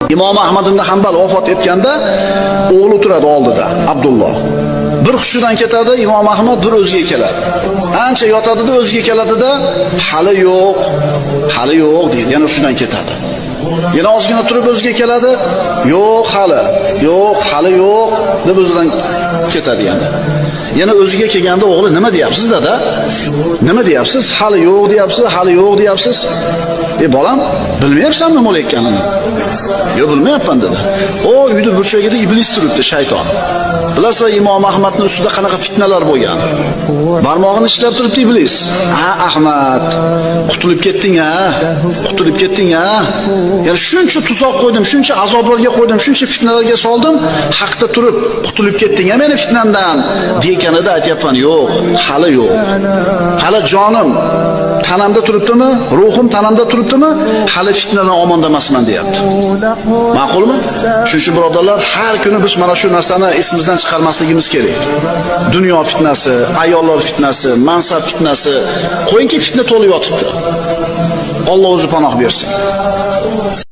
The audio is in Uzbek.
Imom Ahmad ibn Hanbal vafot etganda o'g'li turadi oldida, Abdulloh. Bir hushidan ketadi, Imom Ahmad bir o'ziga keladi. Ancha yotadi-da, o'ziga keladida, hali yo'q deydi, yana hushidan ketadi. Yana ozgina turib o'ziga keladi, yo'q, hali yo'q deb o'zidan ketadi yana. Yana o'ziga kelganda o'g'li nima deyapsiz dada? Nima deyapsiz? Hali yo'q deyapsiz. Bolam, bilmayapsanmi nima bo'layotganini? Yo'q, bilmayapman dedi. O uyda burchagida iblis turibdi, shayton. Bilasizlar, Imom Ahmadning ustida qanaqa fitnalar bo'lgan. Barmog'ini ishlab turibdi iblis. Ha, Ahmad, qutulib ketding ha. Ya'ni shuncha tuzoq qo'ydim, shuncha azoblarga qo'ydim, shuncha fitnalarga soldim, haqda turib qutulib ketding ha meni fitnamdan. Deganida aytayapman, yo'q, hali yo'q. Hali jonim tanamda turibdimi? Ruhim tanamda turibdimi? Hali fitnadan omonda emasman deyapti. Ma'qulmi? Shuning uchun birodarlar, har kuni biz mana shu narsani esimizdan chiqarmasligimiz kerak. Dunyo fitnasi, ayollar fitnasi, mansab fitnasi, qo'yinki fitna to'lib yotibdi. Alloh o'zi panoh bersin.